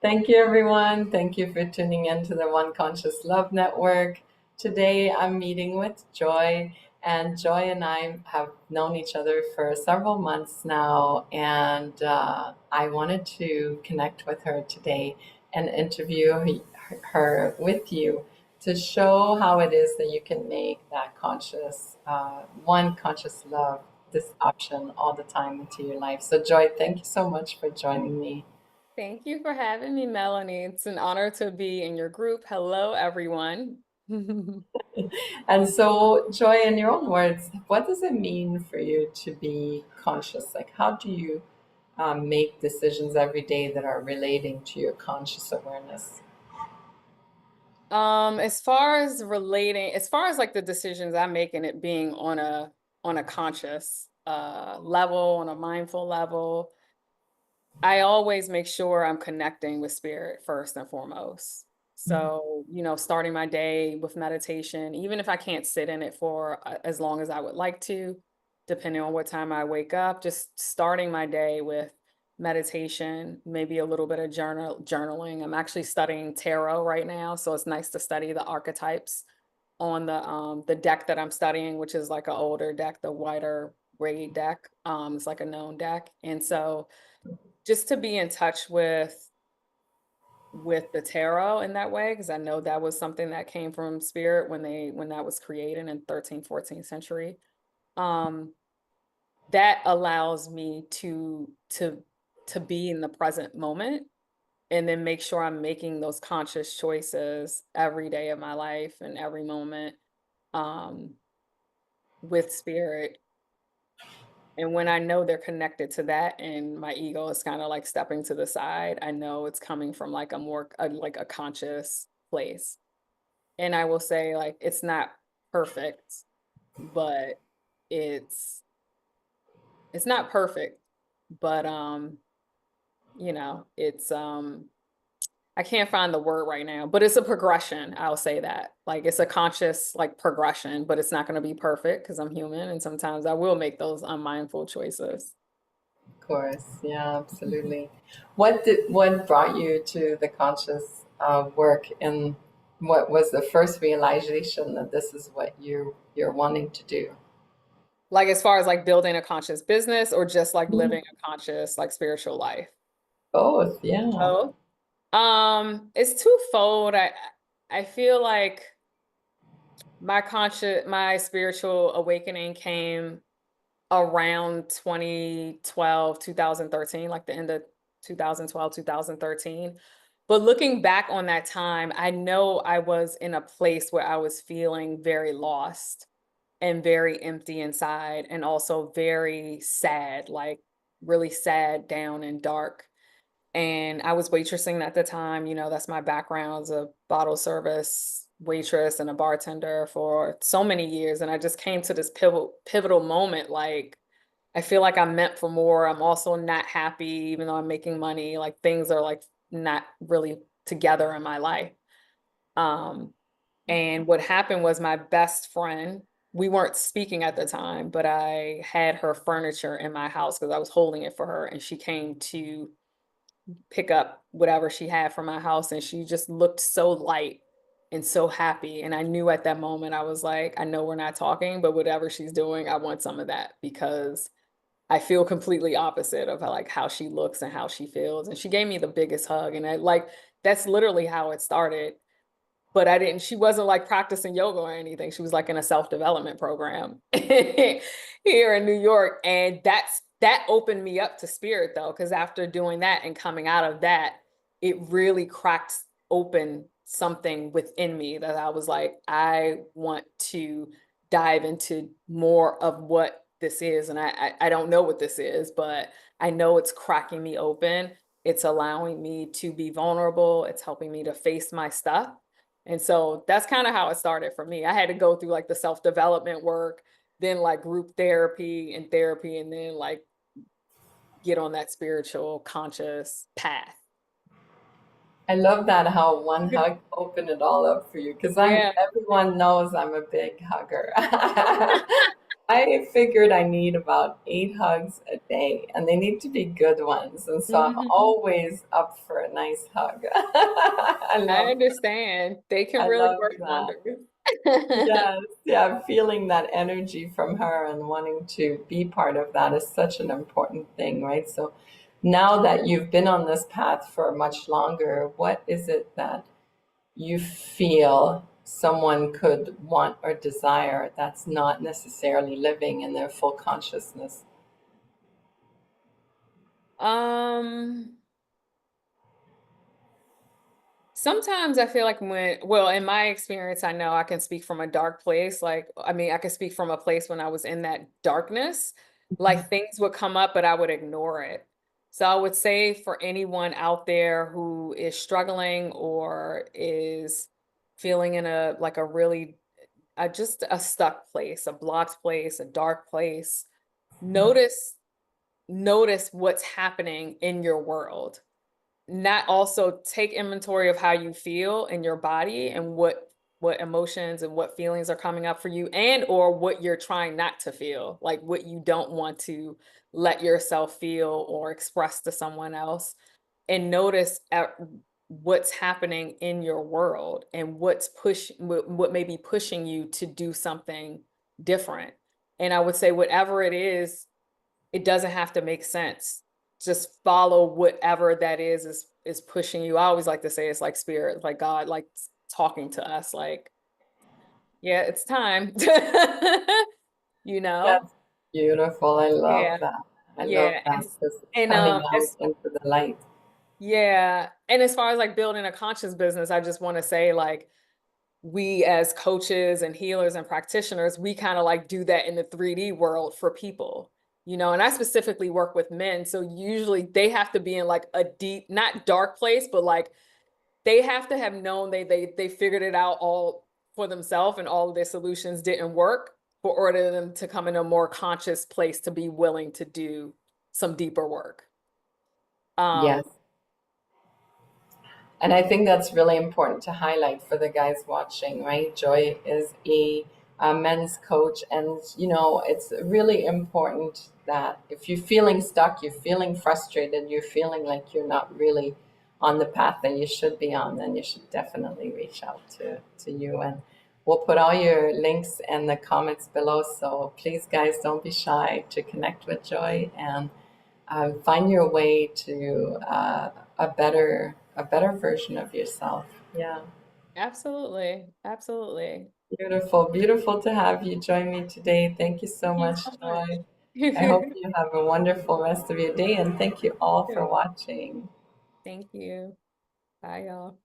Thank you, everyone. Thank you for tuning in to the One Conscious Love Network. Today, I'm meeting with Joy, and Joy and I have known each other for several months now, and I wanted to connect with her today and interview her with you to show how it is that you can make that one conscious love this option all the time into your life. So, Joy, thank you so much for joining me. Thank you for having me, Melanie. It's an honor to be in your group. Hello, everyone. And so, Joy, in your own words, what does it mean for you to be conscious? Like, how do you make decisions every day that are relating to your conscious awareness? As far as like the decisions I make and it being on a conscious level, on a mindful level, I always make sure I'm connecting with spirit first and foremost. So, starting my day with meditation, even if I can't sit in it for as long as I would like to, depending on what time I wake up, just starting my day with meditation, maybe a little bit of journaling. I'm actually studying tarot right now, so it's nice to study the archetypes on the deck that I'm studying, which is like an older deck, the whiter gray deck. It's like a known deck. And so just to be in touch with the tarot in that way, because I know that was something that came from spirit when that was created in 13th, 14th century. Um, that allows me to be in the present moment and then make sure I'm making those conscious choices every day of my life and every moment um, with spirit. And when I know they're connected to that and my ego is kind of like stepping to the side, I know it's coming from like like a conscious place. And I will say like it's not perfect, but it's it's not perfect, but it's I can't find the word right now, but it's a progression. I'll say that. Like it's a conscious like progression, but it's not going to be perfect because I'm human and sometimes I will make those unmindful choices. Of course, yeah, absolutely. What brought you to the conscious work, and what was the first realization that this is what you're wanting to do? Like as far as like building a conscious business or just like living a conscious like spiritual life? Both, yeah. Oh. It's twofold. I feel like my spiritual awakening came around 2012, 2013, like the end of 2012, 2013. But looking back on that time, I know I was in a place where I was feeling very lost and very empty inside and also very sad, like really sad, down and dark. And I was waitressing at the time, that's my background as a bottle service waitress and a bartender for so many years. And I just came to this pivotal moment. Like, I feel like I'm meant for more. I'm also not happy, even though I'm making money. Like, things are like not really together in my life. Um, and what happened was my best friend, we weren't speaking at the time, but I had her furniture in my house because I was holding it for her. And she came to pick up whatever she had from my house and she just looked so light and so happy. And I knew at that moment, I was like, I know we're not talking, but whatever she's doing, I want some of that because I feel completely opposite of like how she looks and how she feels. And she gave me the biggest hug. And I like, that's literally how it started. But she wasn't like practicing yoga or anything. She was like in a self-development program here in New York. And that opened me up to spirit though, because after doing that and coming out of that, it really cracked open something within me that I was like, I want to dive into more of what this is. And I don't know what this is, but I know it's cracking me open. It's allowing me to be vulnerable. It's helping me to face my stuff. And so that's kind of how it started for me. I had to go through like the self-development work, then like group therapy, and then like get on that spiritual conscious path. I love that how one hug opened it all up for you because Yeah. everyone knows I'm a big hugger. I figured I need about 8 hugs a day, and they need to be good ones. And so I'm Mhm. always up for a nice hug. I I love, understand. They can I really love work that. wonders. Yes, yeah, feeling that energy from her and wanting to be part of that is such an important thing, right? So now that you've been on this path for much longer, what is it that you feel someone could want or desire that's not necessarily living in their full consciousness? Um, Sometimes I feel like well, in my experience, I know I can speak from a dark place. Like, I mean, I can speak from a place when I was in that darkness, like things would come up, but I would ignore it. So I would say for anyone out there who is struggling or is feeling in a like a really just a stuck place, a blocked place, a dark place, notice what's happening in your world, not also take inventory of how you feel in your body and what emotions and what feelings are coming up for you, and or what you're trying not to feel, like what you don't want to let yourself feel or express to someone else, and notice what's happening in your world and what may be pushing you to do something different. And I would say whatever it is, it doesn't have to make sense. Just follow whatever that is pushing you. I always like to say it's like spirit, like God, like talking to us, like, yeah, it's time. You know? That's beautiful. I love Yeah. that. I love Yeah. that. Just And coming out into the light. yeah. And as far as like building a conscious business, I just want to say like we as coaches and healers and practitioners, we kind of like do that in the 3D world for people, and I specifically work with men. So usually they have to be in like a deep, not dark place, but like they have to have known they figured it out all for themselves and all of their solutions didn't work for order them to come in a more conscious place to be willing to do some deeper work. Um, Yes. And I think that's really important to highlight for the guys watching, right? Joy is a men's coach, and it's really important that if you're feeling stuck, you're feeling frustrated, you're feeling like you're not really on the path that you should be on, then you should definitely reach out to you. And we'll put all your links in the comments below. So please, guys, don't be shy to connect with Joy and find your way to a better version of yourself. Yeah, Absolutely. Absolutely. beautiful, beautiful to have you join me today. Thank you so Thank you much, so Joy. I much. hope you have a wonderful rest of your day, and thank you all for watching. Thank you. Bye, y'all.